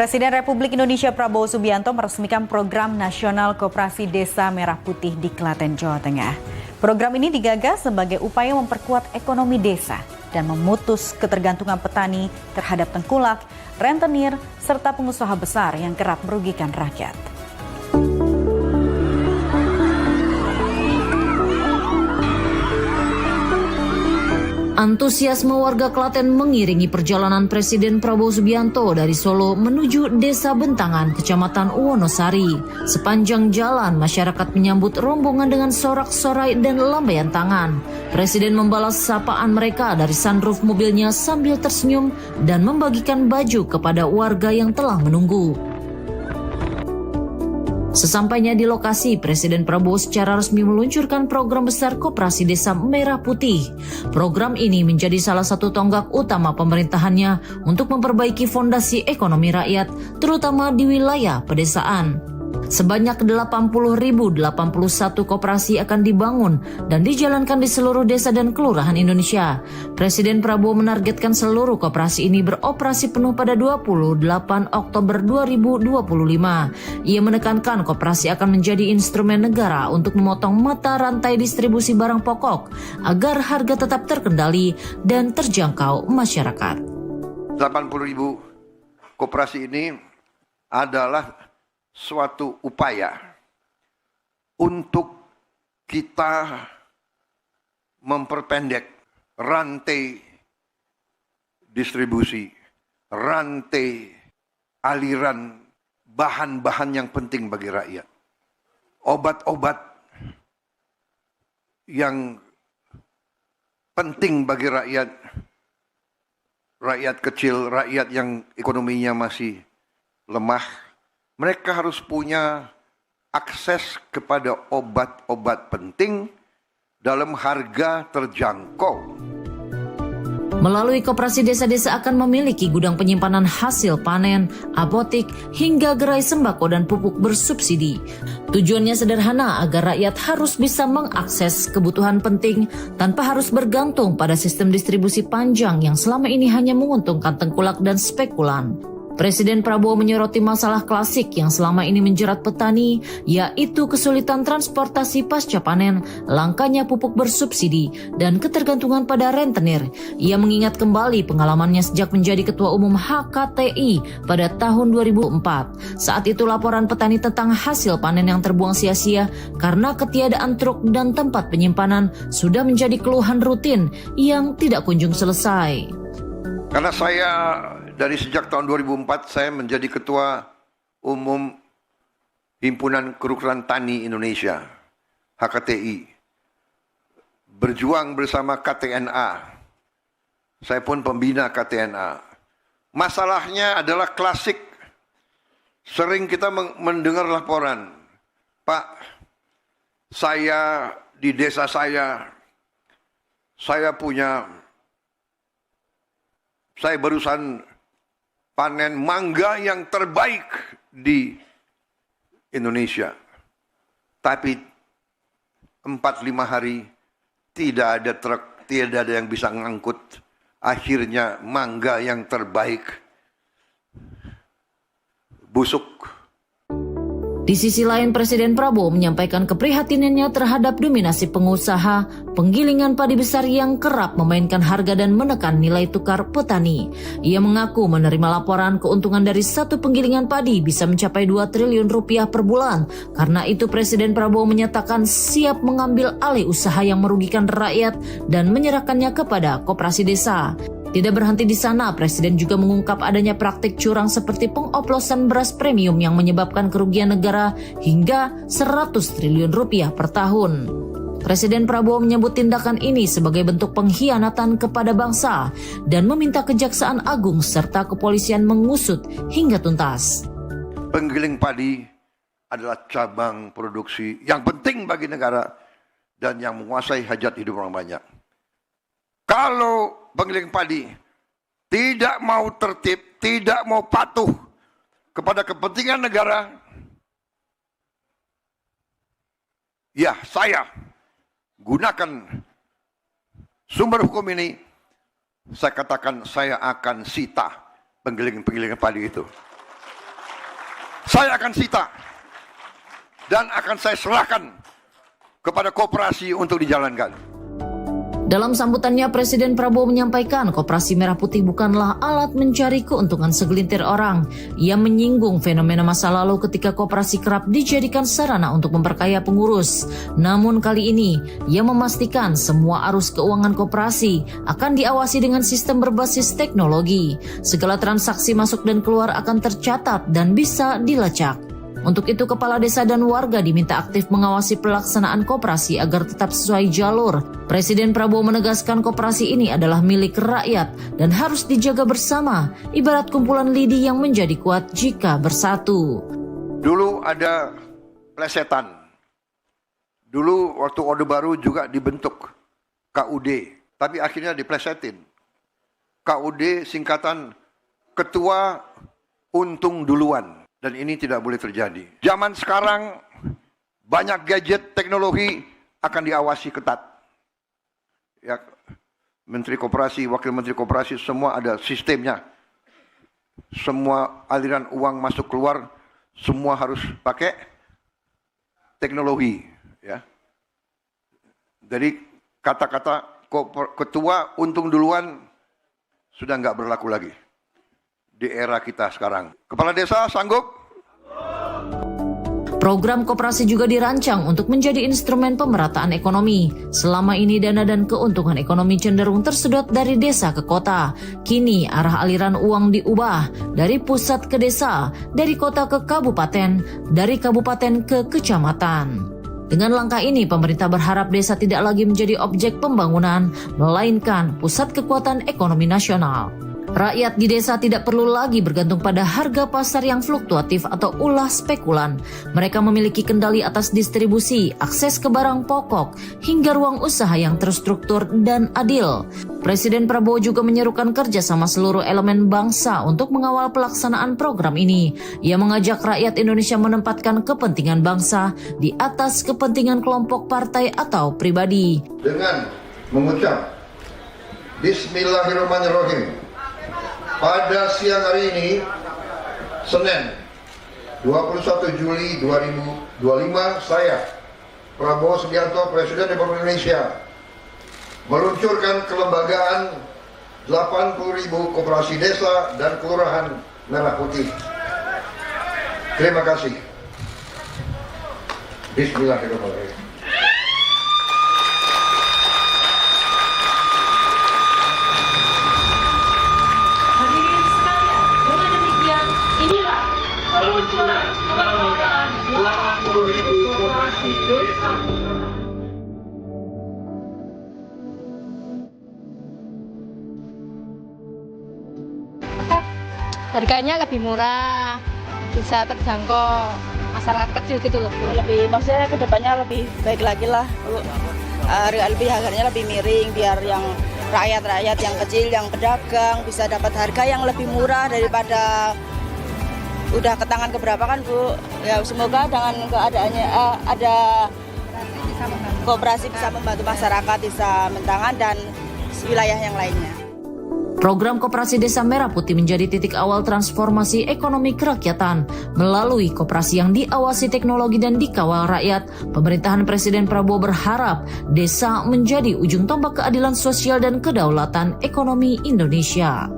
Presiden Republik Indonesia Prabowo Subianto meresmikan program nasional Koperasi Desa Merah Putih di Klaten, Jawa Tengah. Program ini digagas sebagai upaya memperkuat ekonomi desa dan memutus ketergantungan petani terhadap tengkulak, rentenir, serta pengusaha besar yang kerap merugikan rakyat. Antusiasme warga Klaten mengiringi perjalanan Presiden Prabowo Subianto dari Solo menuju Desa Bentangan, Kecamatan Wonosari. Sepanjang jalan, masyarakat menyambut rombongan dengan sorak-sorai dan lambaian tangan. Presiden membalas sapaan mereka dari sunroof mobilnya sambil tersenyum dan membagikan baju kepada warga yang telah menunggu. Sesampainya di lokasi, Presiden Prabowo secara resmi meluncurkan program besar Koperasi Desa Merah Putih. Program ini menjadi salah satu tonggak utama pemerintahannya untuk memperbaiki fondasi ekonomi rakyat, terutama di wilayah pedesaan. Sebanyak 80.081 koperasi akan dibangun dan dijalankan di seluruh desa dan kelurahan Indonesia. Presiden Prabowo menargetkan seluruh koperasi ini beroperasi penuh pada 28 Oktober 2025. Ia menekankan koperasi akan menjadi instrumen negara untuk memotong mata rantai distribusi barang pokok agar harga tetap terkendali dan terjangkau masyarakat. 80.000 koperasi ini adalah suatu upaya untuk kita memperpendek rantai distribusi, rantai aliran bahan-bahan yang penting bagi rakyat. Obat-obat yang penting bagi rakyat, rakyat kecil, rakyat yang ekonominya masih lemah. Mereka harus punya akses kepada obat-obat penting dalam harga terjangkau. Melalui koperasi desa-desa akan memiliki gudang penyimpanan hasil panen, apotik, hingga gerai sembako dan pupuk bersubsidi. Tujuannya sederhana agar rakyat harus bisa mengakses kebutuhan penting tanpa harus bergantung pada sistem distribusi panjang yang selama ini hanya menguntungkan tengkulak dan spekulan. Presiden Prabowo menyoroti masalah klasik yang selama ini menjerat petani, yaitu kesulitan transportasi pasca panen, langkanya pupuk bersubsidi, dan ketergantungan pada rentenir. Ia mengingat kembali pengalamannya sejak menjadi Ketua Umum HKTI pada tahun 2004. Saat itu laporan petani tentang hasil panen yang terbuang sia-sia karena ketiadaan truk dan tempat penyimpanan sudah menjadi keluhan rutin yang tidak kunjung selesai. Karena saya dari sejak tahun 2004 saya menjadi Ketua Umum Himpunan Kerukunan Tani Indonesia, HKTI. Berjuang bersama KTNA. Saya pun pembina KTNA. Masalahnya adalah klasik. Sering kita mendengar laporan, Pak, saya di desa saya barusan panen mangga yang terbaik di Indonesia. Tapi 4-5 hari tidak ada truk, tidak ada yang bisa ngangkut. Akhirnya mangga yang terbaik busuk. Di sisi lain, Presiden Prabowo menyampaikan keprihatinannya terhadap dominasi pengusaha penggilingan padi besar yang kerap memainkan harga dan menekan nilai tukar petani. Ia mengaku menerima laporan keuntungan dari satu penggilingan padi bisa mencapai 2 triliun rupiah per bulan. Karena itu Presiden Prabowo menyatakan siap mengambil alih usaha yang merugikan rakyat dan menyerahkannya kepada koperasi desa. Tidak berhenti di sana, Presiden juga mengungkap adanya praktik curang seperti pengoplosan beras premium yang menyebabkan kerugian negara hingga 100 triliun rupiah per tahun. Presiden Prabowo menyebut tindakan ini sebagai bentuk pengkhianatan kepada bangsa dan meminta Kejaksaan Agung serta kepolisian mengusut hingga tuntas. Penggiling padi adalah cabang produksi yang penting bagi negara dan yang menguasai hajat hidup orang banyak. Kalau penggiling padi tidak mau tertib, tidak mau patuh kepada kepentingan negara, ya saya gunakan sumber hukum ini, saya katakan saya akan sita penggilingan padi itu. saya akan sita dan akan saya serahkan kepada koperasi untuk dijalankan. Dalam sambutannya, Presiden Prabowo menyampaikan Koperasi Merah Putih bukanlah alat mencari keuntungan segelintir orang. Ia menyinggung fenomena masa lalu ketika koperasi kerap dijadikan sarana untuk memperkaya pengurus. Namun kali ini, ia memastikan semua arus keuangan koperasi akan diawasi dengan sistem berbasis teknologi. Segala transaksi masuk dan keluar akan tercatat dan bisa dilacak. Untuk itu, kepala desa dan warga diminta aktif mengawasi pelaksanaan koperasi agar tetap sesuai jalur. Presiden Prabowo menegaskan koperasi ini adalah milik rakyat dan harus dijaga bersama, ibarat kumpulan lidi yang menjadi kuat jika bersatu. Dulu ada plesetan. Dulu waktu Orde Baru juga dibentuk KUD, tapi akhirnya diplesetin. KUD singkatan Ketua Untung Duluan. Dan ini tidak boleh terjadi. Zaman sekarang banyak gadget teknologi akan diawasi ketat. Ya, Menteri Koperasi, Wakil Menteri Koperasi semua ada sistemnya. Semua aliran uang masuk keluar semua harus pakai teknologi. Ya. Jadi kata-kata ketua untung duluan sudah nggak berlaku lagi di era kita sekarang. Kepala desa sanggup? Program koperasi juga dirancang untuk menjadi instrumen pemerataan ekonomi. Selama ini dana dan keuntungan ekonomi cenderung tersedot dari desa ke kota. Kini arah aliran uang diubah dari pusat ke desa, dari kota ke kabupaten, dari kabupaten ke kecamatan. Dengan langkah ini, pemerintah berharap desa tidak lagi menjadi objek pembangunan, melainkan pusat kekuatan ekonomi nasional. Rakyat di desa tidak perlu lagi bergantung pada harga pasar yang fluktuatif atau ulah spekulan. Mereka memiliki kendali atas distribusi, akses ke barang pokok, hingga ruang usaha yang terstruktur dan adil. Presiden Prabowo juga menyerukan kerjasama seluruh elemen bangsa untuk mengawal pelaksanaan program ini. Ia mengajak rakyat Indonesia menempatkan kepentingan bangsa di atas kepentingan kelompok partai atau pribadi. Dengan mengucap Bismillahirrahmanirrahim. Pada siang hari ini, Senin 21 Juli 2025, saya, Prabowo Subianto, Presiden Republik Indonesia, meluncurkan kelembagaan 80.000 koperasi desa dan kelurahan Merah Putih. Terima kasih. Bismillahirrahmanirrahim. Peluncuran kelembagaan 80.000 koperasi desa. Harganya lebih murah, bisa terjangkau masyarakat kecil gitu loh. Lebih, maksudnya kedepannya lebih baik lagi lah. Harganya lebih miring biar yang rakyat yang kecil, yang pedagang bisa dapat harga yang lebih murah daripada udah ke tangan keberapa kan Bu. Ya semoga dengan keadaannya ada koperasi bisa membantu masyarakat bisa mentangan dan wilayah yang lainnya. Program Koperasi Desa Merah Putih menjadi titik awal transformasi ekonomi kerakyatan. Melalui koperasi yang diawasi teknologi dan dikawal rakyat, pemerintahan Presiden Prabowo berharap desa menjadi ujung tombak keadilan sosial dan kedaulatan ekonomi Indonesia.